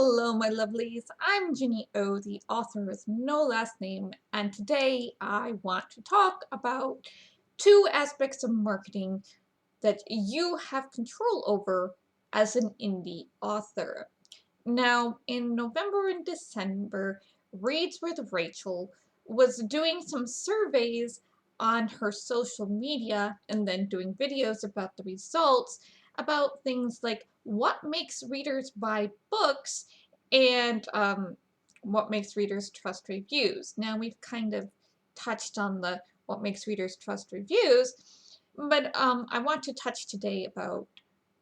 Hello, my lovelies. I'm Ginny O, the author with no last name, and today I want to talk about two aspects of marketing that you have control over as an indie author. Now, in November and December, Reads with Rachel was doing some surveys on her social media and then doing videos about the results about things like what makes readers buy books and what makes readers trust reviews. Now, we've kind of touched on the what makes readers trust reviews, but I want to touch today about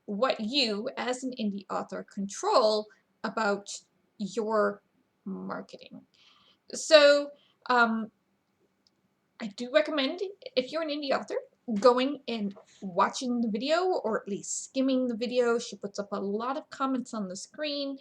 what you, as an indie author, control about your marketing. So, I do recommend, if you're an indie author, going and watching the video, or at least skimming the video. She puts up a lot of comments on the screen.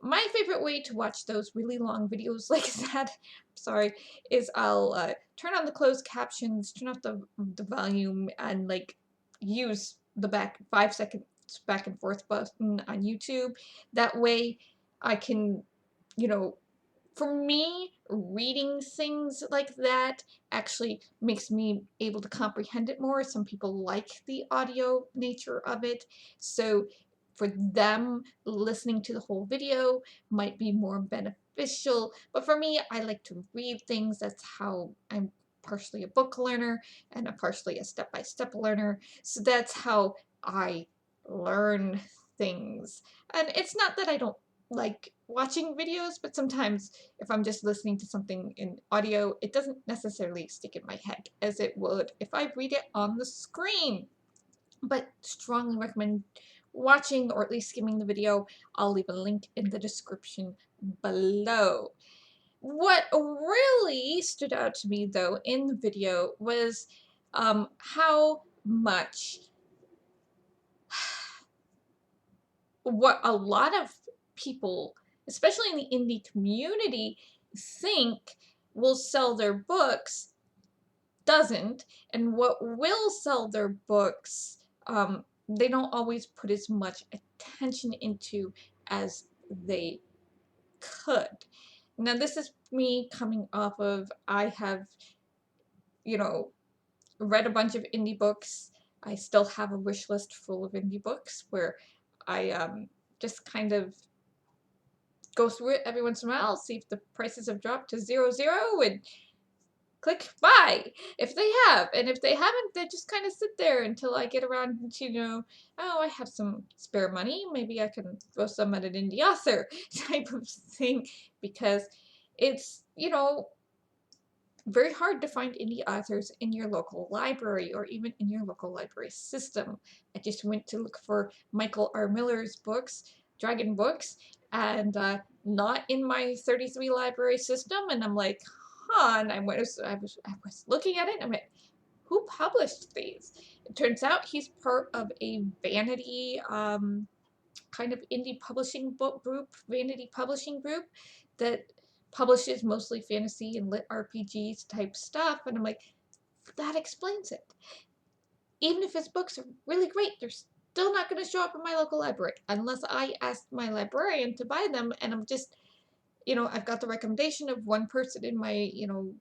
My favorite way to watch those really long videos like that, sorry, is I'll turn on the closed captions, turn off the volume, and like use the back 5 seconds back and forth button on YouTube. That way I can, you know, for me, reading things like that actually makes me able to comprehend it more. Some people like the audio nature of it, so for them, listening to the whole video might be more beneficial. But for me, I like to read things. That's how I'm partially a book learner and I'm partially a step-by-step learner. So that's how I learn things. And it's not that I don't like watching videos, but sometimes if I'm just listening to something in audio, it doesn't necessarily stick in my head as it would if I read it on the screen. But strongly recommend watching or at least skimming the video. I'll leave a link in the description below. What really stood out to me though in the video was how much what a lot of people, especially in the indie community, think will sell their books doesn't, and what will sell their books, they don't always put as much attention into as they could. Now, this is me coming off of, I have, you know, read a bunch of indie books. I still have a wish list full of indie books where I just kind of go through it every once in a while, see if the prices have dropped to 0, and click buy if they have. And if they haven't, they just kind of sit there until I get around to, oh, I have some spare money. Maybe I can throw some at an indie author type of thing, because it's, very hard to find indie authors in your local library or even in your local library system. I just went to look for Michael R. Miller's books, Dragon books, and not in my 33 library system. And I'm like, huh, and I was looking at it and I went, who published these? It turns out he's part of a vanity kind of indie publishing book group, vanity publishing group that publishes mostly fantasy and lit RPGs type stuff. And I'm like, that explains it. Even if his books are really great, they're still not going to show up in my local library unless I ask my librarian to buy them. And I'm just, I've got the recommendation of one person in my,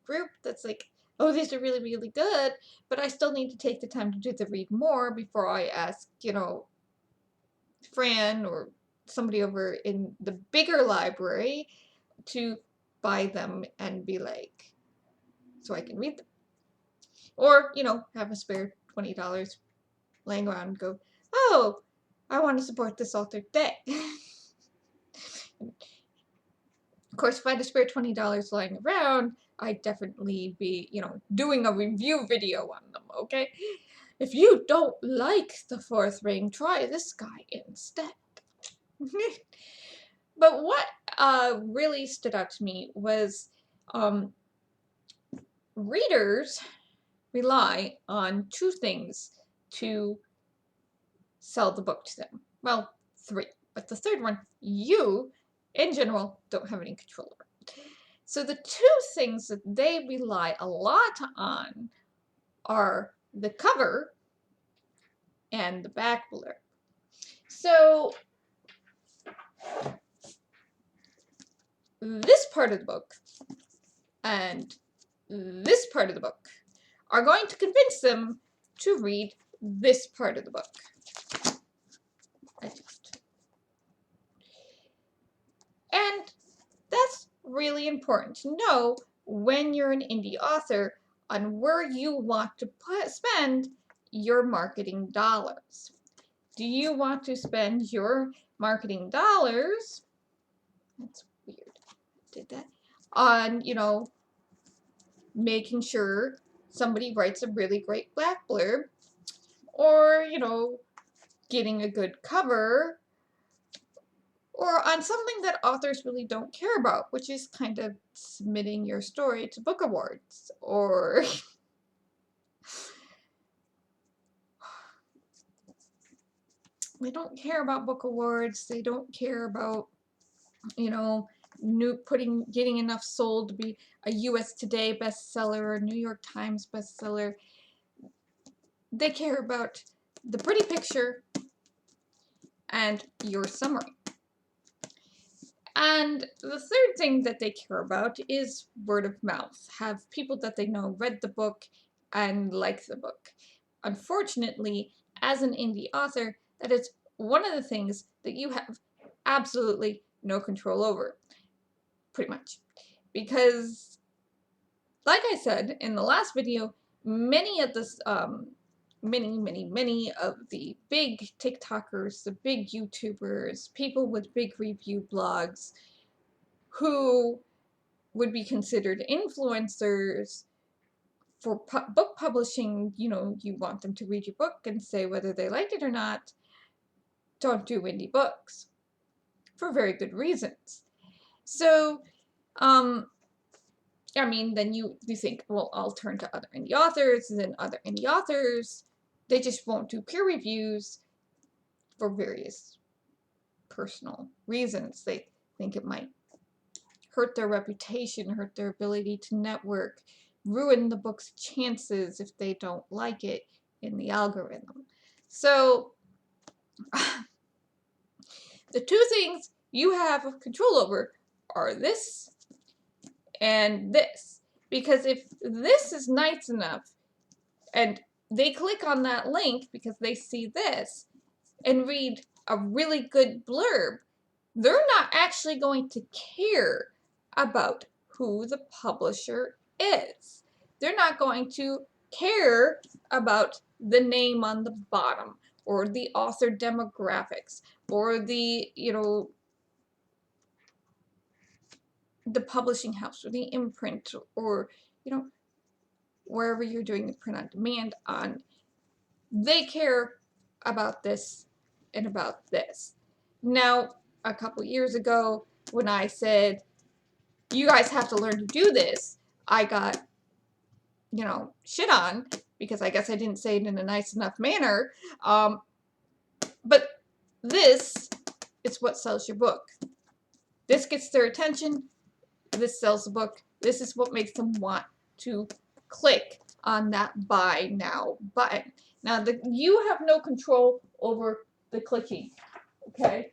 group that's like, oh, these are really, really good, but I still need to take the time to do the read more before I ask, Fran or somebody over in the bigger library to buy them and be like, so I can read them. Or, have a spare $20 laying around and go, oh, I want to support this author today. Of course, if I had a spare $20 lying around, I'd definitely be, doing a review video on them, okay? If you don't like The Fourth Ring, try this guy instead. But what really stood out to me was readers rely on two things to sell the book to them. Well, three. But the third one, you, in general, don't have any control over. So the two things that they rely a lot on are the cover and the back blurb. So this part of the book and this part of the book are going to convince them to read this part of the book. And that's really important to know when you're an indie author on where you want to spend your marketing dollars. Do you want to spend your marketing dollars, that's weird, did that, on, making sure somebody writes a really great black blurb, or, getting a good cover, or on something that authors really don't care about, which is kind of submitting your story to book awards, or they don't care about book awards, they don't care about, getting enough sold to be a US Today bestseller or a New York Times bestseller. They care about the pretty picture and your summary. And the third thing that they care about is word of mouth. Have people that they know read the book and like the book. Unfortunately, as an indie author, that is one of the things that you have absolutely no control over, pretty much. Because, like I said in the last video, many of the many of the big TikTokers, the big YouTubers, people with big review blogs who would be considered influencers for book publishing, you want them to read your book and say whether they liked it or not, don't do indie books for very good reasons. So, then you think, well, I'll turn to other indie authors, and then other indie authors, they just won't do peer reviews for various personal reasons. They think it might hurt their reputation, hurt their ability to network, ruin the book's chances if they don't like it in the algorithm. So, the two things you have control over are this and this. Because if this is nice enough and they click on that link because they see this and read a really good blurb, they're not actually going to care about who the publisher is. They're not going to care about the name on the bottom, or the author demographics, or the, the publishing house, or the imprint, or, wherever you're doing the print on demand on. They care about this and about this. Now, a couple years ago, when I said, you guys have to learn to do this, I got, shit on, because I guess I didn't say it in a nice enough manner. But this is what sells your book. This gets their attention. This sells the book. This is what makes them want to click on that buy now button. Now, you have no control over the clicking, okay?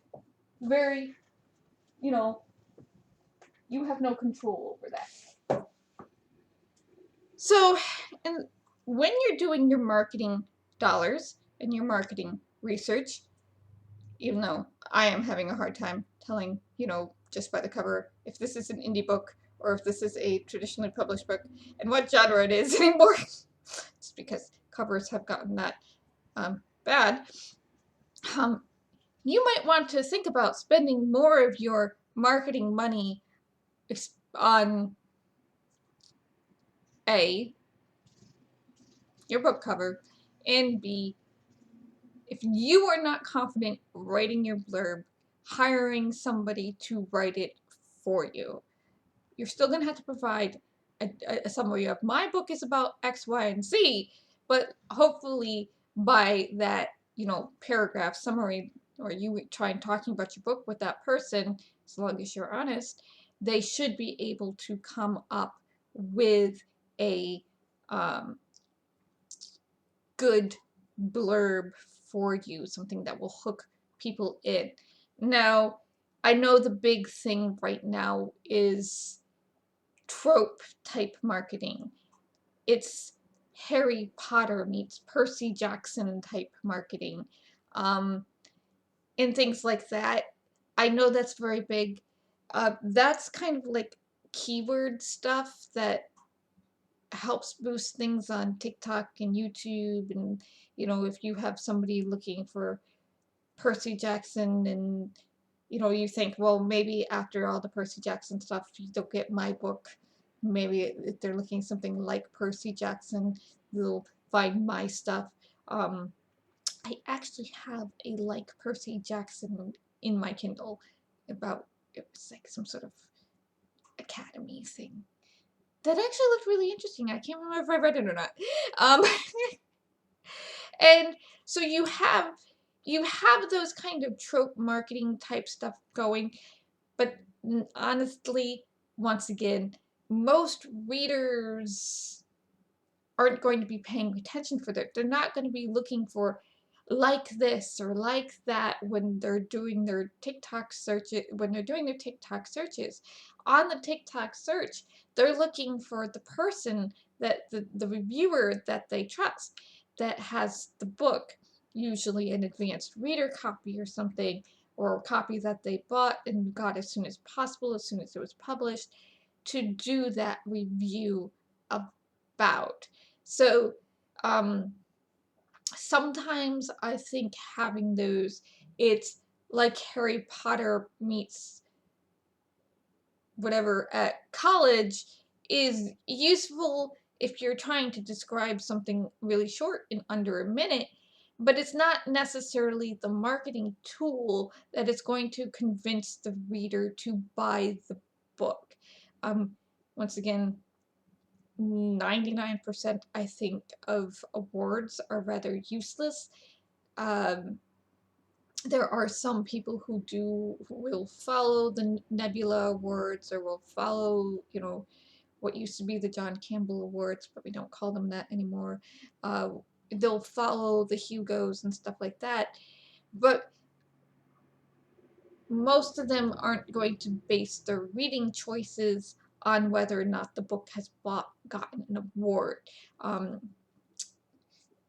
You have no control over that. So, and when you're doing your marketing dollars and your marketing research, even though I am having a hard time telling, just by the cover, if this is an indie book or if this is a traditionally published book and what genre it is anymore, just because covers have gotten that bad. You might want to think about spending more of your marketing money on A, your book cover, and B, if you are not confident writing your blurb, hiring somebody to write it for you. You're still going to have to provide a summary of, my book is about X, Y, and Z, but hopefully by that, paragraph summary, or you try and talking about your book with that person, as long as you're honest, they should be able to come up with a good blurb for you, something that will hook people in. Now, I know the big thing right now is trope type marketing. It's Harry Potter meets Percy Jackson type marketing, um, and things like that. I know that's very big. That's kind of like keyword stuff that helps boost things on TikTok and YouTube. And, if you have somebody looking for Percy Jackson and, you think, well, maybe after all the Percy Jackson stuff, they'll get my book. Maybe if they're looking something like Percy Jackson, they'll find my stuff. Um, I actually have a like Percy Jackson in my Kindle about, it was like some sort of academy thing that actually looked really interesting. I can't remember if I read it or not. Um, and so you have those kind of trope marketing type stuff going, but honestly, once again, most readers aren't going to be paying attention for that. They're not going to be looking for like this or like that when they're doing their TikTok searches. When they're doing their TikTok searches, on the TikTok search, they're looking for the person that the reviewer that they trust, that has the book, usually an advanced reader copy or something, or a copy that they bought and got as soon as possible, as soon as it was published, to do that review about. So, sometimes I think having those, it's like Harry Potter meets whatever at college, is useful if you're trying to describe something really short in under a minute, but it's not necessarily the marketing tool that is going to convince the reader to buy the book. Um, Once again, 99% I think of awards are rather useless. Um, there are some people who will follow the Nebula Awards, or will follow, what used to be the John Campbell Awards, but we don't call them that anymore. Uh, they'll follow the Hugos and stuff like that, but most of them aren't going to base their reading choices on whether or not the book has gotten an award. Um,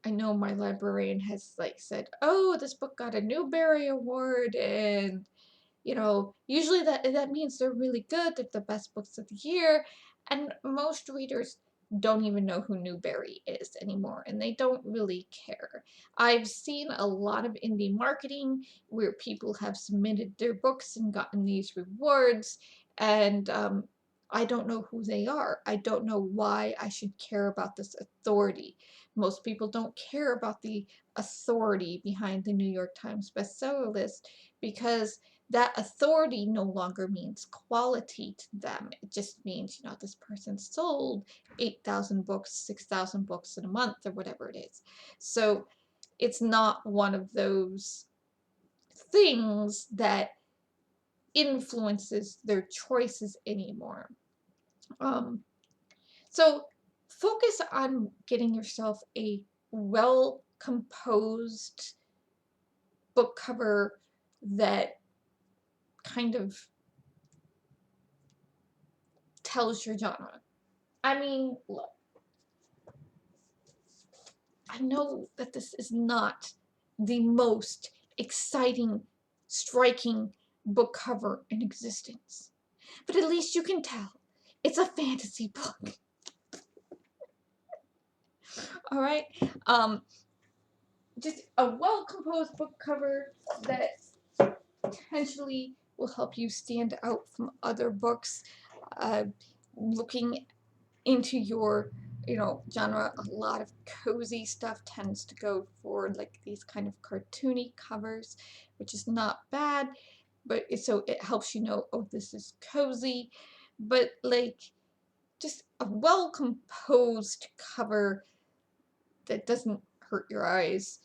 I know my librarian has like said, "Oh, this book got a Newbery Award," and usually that means they're really good. They're the best books of the year, and most readers don't even know who Newbery is anymore, and they don't really care. I've seen a lot of indie marketing where people have submitted their books and gotten these rewards, and I don't know who they are. I don't know why I should care about this authority. Most people don't care about the authority behind the New York Times bestseller list, because that authority no longer means quality to them. It just means, this person sold 8,000 books, 6,000 books in a month, or whatever it is. So it's not one of those things that influences their choices anymore. So focus on getting yourself a well composed book cover that kind of tells your genre. I mean, look, I know that this is not the most exciting, striking book cover in existence, but at least you can tell it's a fantasy book. All right? Just a well-composed book cover that potentially will help you stand out from other books. Looking into your genre, a lot of cozy stuff tends to go for like these kind of cartoony covers, which is not bad, but so it helps oh, this is cozy. But like, just a well composed cover that doesn't hurt your eyes,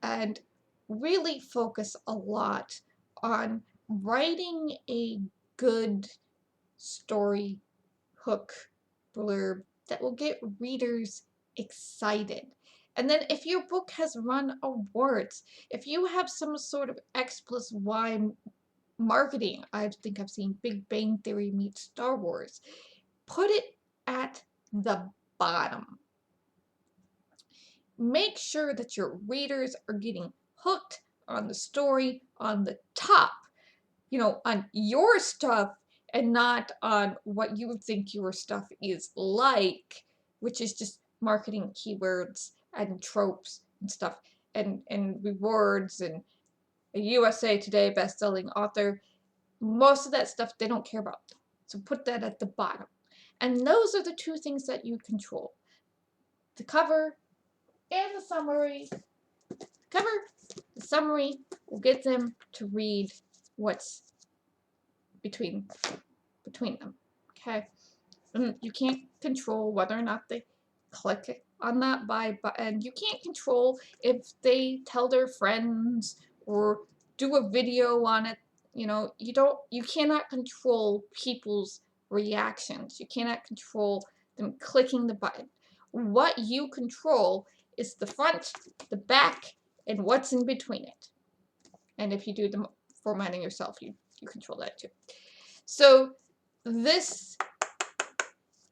and really focus a lot on writing a good story hook blurb that will get readers excited. And then if your book has run awards, if you have some sort of X plus Y marketing. I think I've seen Big Bang Theory meets Star Wars. Put it at the bottom. Make sure that your readers are getting hooked on the story on the top, on your stuff and not on what you think your stuff is like, which is just marketing keywords and tropes and stuff and rewards and a USA Today best-selling author. Most of that stuff they don't care about. So put that at the bottom. And those are the two things that you control. The cover and the summary. Cover, the summary will get them to read what's between them. Okay? And you can't control whether or not they click on that buy button. You can't control if they tell their friends or do a video on it. You cannot control people's reactions. You cannot control them clicking the button. What you control is the front, the back, and what's in between it. And if you do the formatting yourself, you control that too. So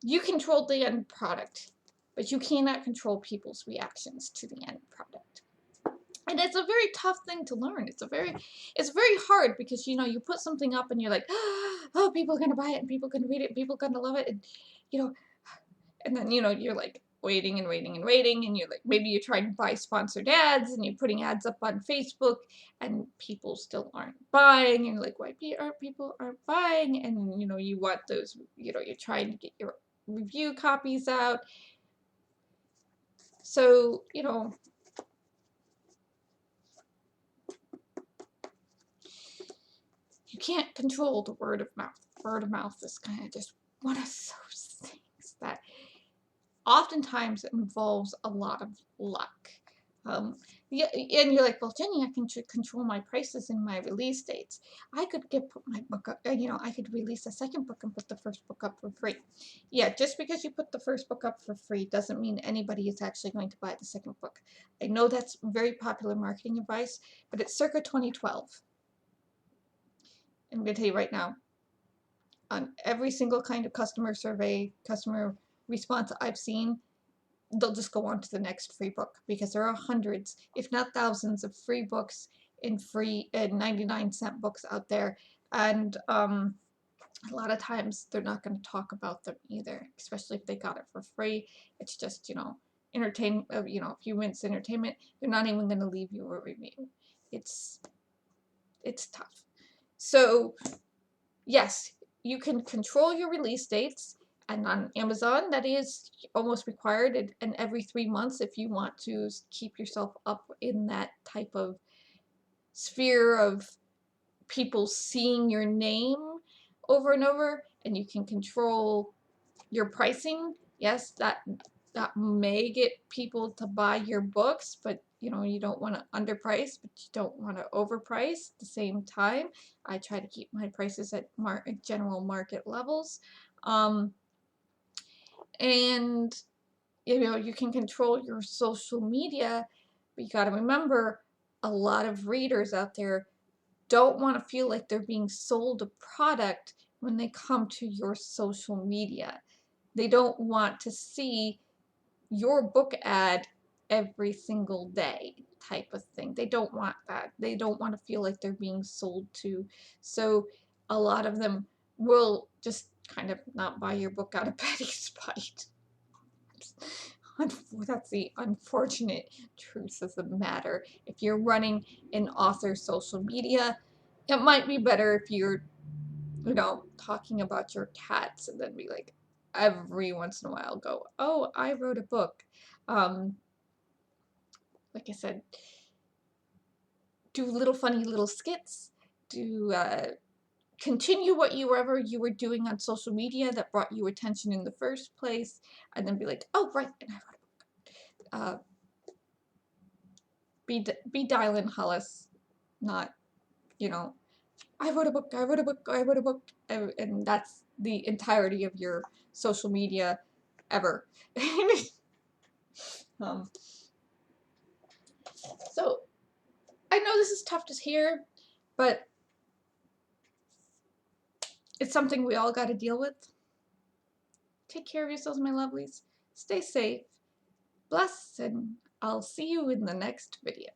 you control the end product, but you cannot control people's reactions to the end product. And it's a very tough thing to learn. It's very hard because you put something up and you're like, oh, people are gonna buy it and people are gonna read it and people are gonna love it, and then you're like waiting and waiting and waiting, and you're like, maybe you're trying to buy sponsored ads and you're putting ads up on Facebook and people still aren't buying, and you're like, why people aren't buying? And you want those, you're trying to get your review copies out. So you can't control the word of mouth. Word of mouth is kind of just one of those things that oftentimes involves a lot of luck. Yeah, and you're like, well, Jenny, I can control my prices and my release dates. I could put my book up, I could release a second book and put the first book up for free. Yeah, just because you put the first book up for free doesn't mean anybody is actually going to buy the second book. I know that's very popular marketing advice, but it's circa 2012. I'm going to tell you right now, on every single kind of customer survey, customer response I've seen, they'll just go on to the next free book because there are hundreds, if not thousands, of free books in free and 99-cent books out there. And a lot of times they're not going to talk about them either, especially if they got it for free. It's just, entertainment, a few minutes entertainment. They're not even going to leave you a review. It's tough. So yes, you can control your release dates. And on Amazon, that is almost required, and every 3 months if you want to keep yourself up in that type of sphere of people seeing your name over and over, and you can control your pricing. Yes, that may get people to buy your books, but you don't want to underprice, but you don't want to overprice at the same time. I try to keep my prices at general market levels. And you can control your social media, but you got to remember, a lot of readers out there don't want to feel like they're being sold a product when they come to your social media. They don't want to see your book ad every single day type of thing. They don't want that. They don't want to feel like they're being sold to. So a lot of them will just kind of not buy your book out of petty spite. That's the unfortunate truth of the matter. If you're running an author social media, it might be better if you're, talking about your cats and then be like, every once in a while go, oh, I wrote a book. Like I said, do little funny little skits, do continue whatever you were doing on social media that brought you attention in the first place, and then be like, oh, right, and I wrote a book. Be Dylan Hollis, not, I wrote a book, I wrote a book, I wrote a book, and that's the entirety of your social media ever. So I know this is tough to hear, but It's something we all got to deal with. Take care of yourselves, my lovelies. Stay safe, blessed, and I'll see you in the next video.